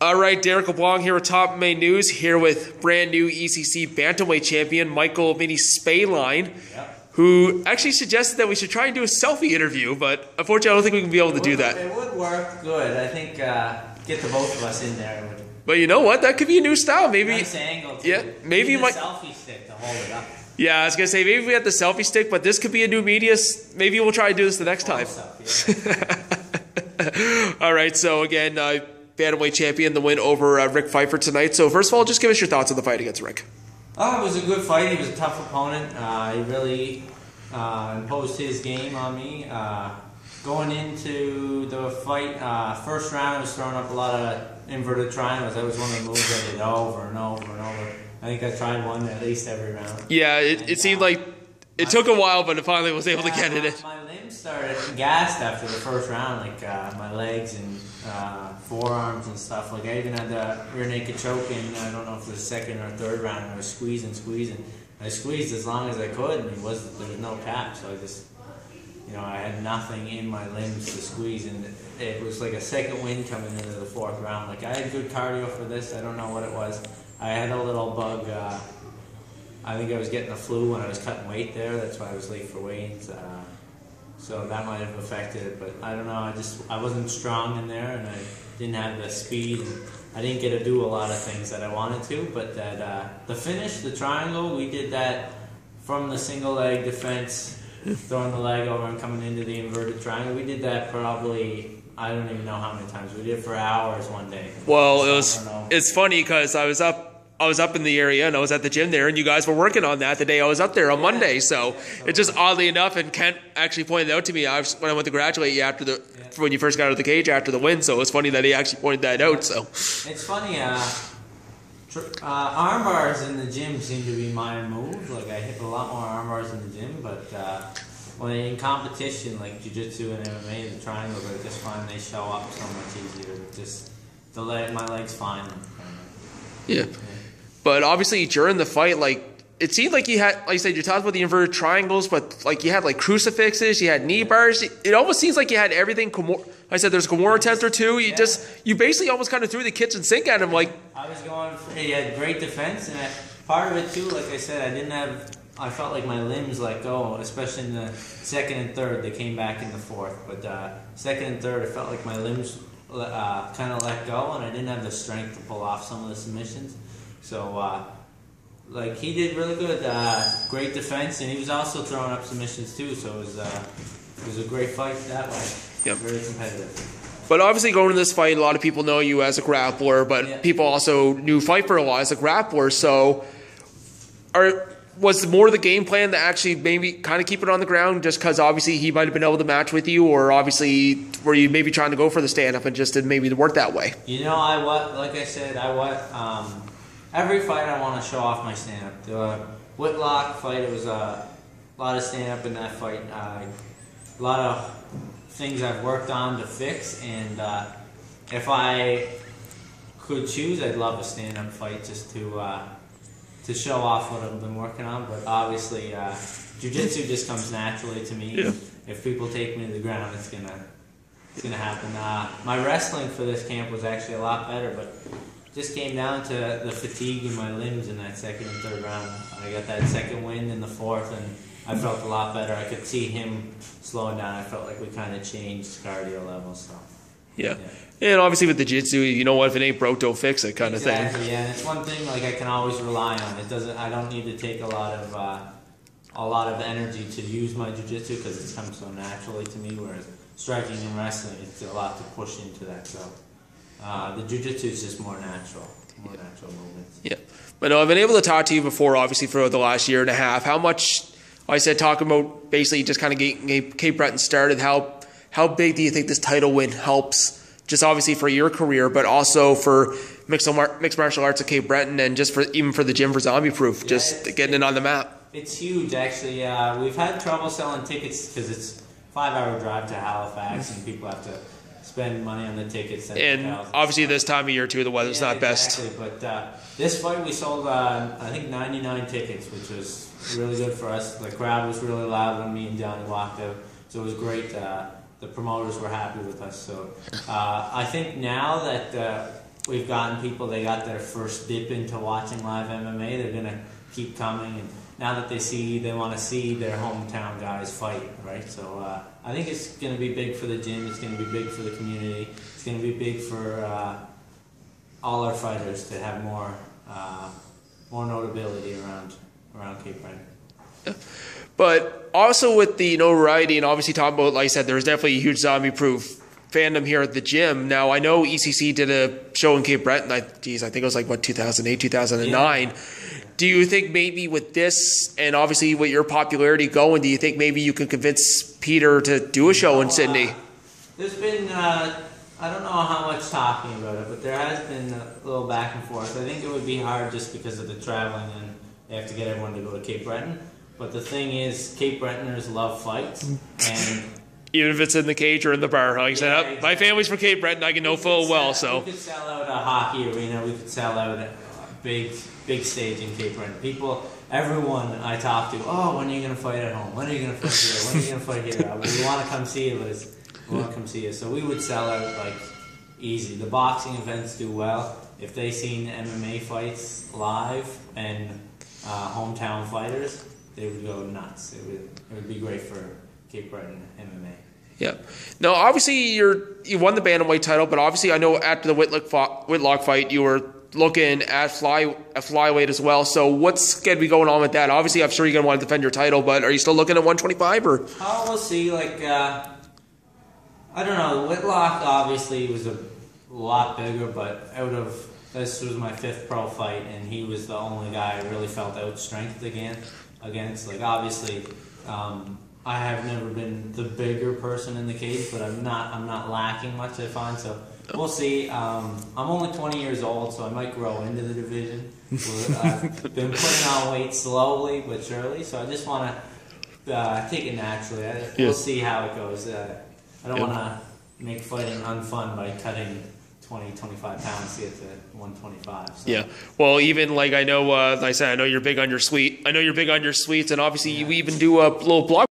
All right, Derek LeBlanc here with Top Main News, here with brand new ECC Bantamweight champion Michael Mini Spoenlein, who actually suggested that we should try and do a selfie interview, but unfortunately I don't think we can be able to do that. It would work good. I think get the both of us in there. But you know what? That could be a new style. Maybe nice angle too. Yeah, maybe you might. Selfie stick to hold it up. Yeah, I was gonna say maybe we had the selfie stick, but this could be a new media. Maybe we'll try to do this the next time. All right. So again, Bantamweight champion, the win over Rick Pfeiffer tonight. So first of all, just give us your thoughts on the fight against Rick. Oh, it was a good fight. He was a tough opponent. He really imposed his game on me. Going into the fight, first round I was throwing up a lot of inverted triangles. That was one of the moves I did over and over and over. I think I tried one at least every round. Yeah, it seemed like it took a while, but it finally was able to get it. My limbs started gassed after the first round, like my legs and forearms and stuff. Like I even had the rear naked choke in, I don't know if it was the second or third round, and I was squeezing. I squeezed as long as I could, and there was no cap, so I just, I had nothing in my limbs to squeeze, and it was like a second wind coming into the fourth round. Like I had good cardio for this. I don't know what it was. I had a little bug. I think I was getting the flu when I was cutting weight there. That's why I was late for weigh-ins. So that might have affected it, but I don't know. I wasn't strong in there, and I didn't have the speed. And I didn't get to do a lot of things that I wanted to. But that the finish, the triangle, we did that from the single leg defense, throwing the leg over and coming into the inverted triangle. We did that probably, I don't even know how many times. We did it for hours one day. Well, it's funny because I was up in the area and I was at the gym there, and you guys were working on that the day I was up there on Monday. So it's just oddly enough, and Kent actually pointed out to me when I went to congratulate you when you first got out of the cage after the win. So it's funny that he actually pointed that out. So it's funny. Arm bars in the gym seem to be my move. Like I hit a lot more arm bars in the gym, but when in competition like jiu-jitsu and MMA, the triangles, I just find they show up so much easier. Just my leg's fine. Yeah. But obviously during the fight, it seemed like you had, like you said, you talked about the inverted triangles, but you had crucifixes, you had knee bars. It almost seems like you had everything. I said there's a Kimura attempt or two. You basically almost kind of threw the kitchen sink at him. I was going. He had great defense, and part of it too, like I said, I felt like my limbs let go, especially in the second and third. They came back in the fourth, but second and third, it felt like my limbs kind of let go, and I didn't have the strength to pull off some of the submissions. So, he did really good. Great defense, and he was also throwing up submissions too. So it was a great fight that way. Yep. Very competitive. But obviously, going into this fight, a lot of people know you as a grappler, but people also knew Pfeiffer a lot as a grappler. So, was more of the game plan to actually maybe kind of keep it on the ground, just because obviously he might have been able to match with you, or obviously were you maybe trying to go for the stand up and just didn't maybe work that way? Like I said, every fight I want to show off my stand-up. The Whitlock fight, it was a lot of stand-up in that fight. A lot of things I've worked on to fix, and if I could choose, I'd love a stand-up fight just to show off what I've been working on. But obviously, jiu-jitsu just comes naturally to me. Yeah. If people take me to the ground, it's gonna happen. My wrestling for this camp was actually a lot better, but just came down to the fatigue in my limbs in that second and third round. I got that second wind in the fourth, and I felt a lot better. I could see him slowing down. I felt like we kind of changed cardio levels. So. Yeah. And obviously with the jiu-jitsu, you know what, if it ain't broke, don't fix it kind of thing. Exactly, yeah. And it's one thing I can always rely on. I don't need to take a lot of energy to use my jiu-jitsu because it's come so naturally to me, whereas striking and wrestling, it's a lot to push into that. So the jiu-jitsu is just more natural movements. Yeah. But no, I've been able to talk to you before, obviously, for the last year and a half. How much, like I said, talking about basically just kind of getting Cape Breton started, how big do you think this title win helps, just obviously for your career, but also for mixed martial arts at Cape Breton, and just even for the gym for Zombie Proof, just getting it on the map? It's huge, actually. We've had trouble selling tickets because it's a 5-hour drive to Halifax, and people have to spend money on the tickets. And obviously this time of year too, the weather's not best. But this fight we sold, I think 99 tickets, which was really good for us. The crowd was really loud when me and Johnny walked out, so it was great. The promoters were happy with us. So I think now that we've gotten people, they got their first dip into watching live MMA. They're going to keep coming. And now that they want to see their hometown guys fight, right? So I think it's going to be big for the gym. It's going to be big for the community. It's going to be big for all our fighters to have more notability around Cape Breton. Yeah. But also with the notoriety and obviously talking about, like I said, there's definitely a huge zombie-proof fandom here at the gym. Now, I know ECC did a show in Cape Breton. I think it was like, 2008, 2009. Yeah. Do you think maybe with this and obviously with your popularity going, do you think maybe you can convince Peter to do a show in Sydney? There's been, I don't know how much talking about it, but there has been a little back and forth. I think it would be hard just because of the traveling and they have to get everyone to go to Cape Breton. But the thing is, Cape Bretoners love fights, and even if it's in the cage or in the bar, like I said, exactly. My family's from Cape Breton, I can know full well. So we could sell out a hockey arena, we could sell out a big stage in Cape Breton. Everyone I talk to, oh, when are you going to fight at home? When are you going to fight here? When are you going to fight here? We want to come see you, but we want to come see you. So we would sell out like easy. The boxing events do well. If they seen MMA fights live and hometown fighters, they would go nuts. It would be great for Cape Breton MMA. Yeah. Now, obviously, you won the bantamweight title, but obviously, I know after the Whitlock fight, you were looking at flyweight as well. So, what's going to be going on with that? Obviously, I'm sure you're going to want to defend your title, but are you still looking at 125 or? We'll see. I don't know. Whitlock obviously was a lot bigger, but this was my 5th pro fight, and he was the only guy I really felt outstrengthed against. Obviously, I have never been the bigger person in the cage, but I'm not lacking much, I find. So we'll see. I'm only 20 years old, so I might grow into the division. I've been putting on weight slowly but surely, so I just want to take it naturally. We'll see how it goes. I don't want to make fighting unfun by cutting 20-25 pounds to get to 125. So. Yeah. Well, even like I know, like I said, I know you're big on your sweets, and obviously you even do a little blog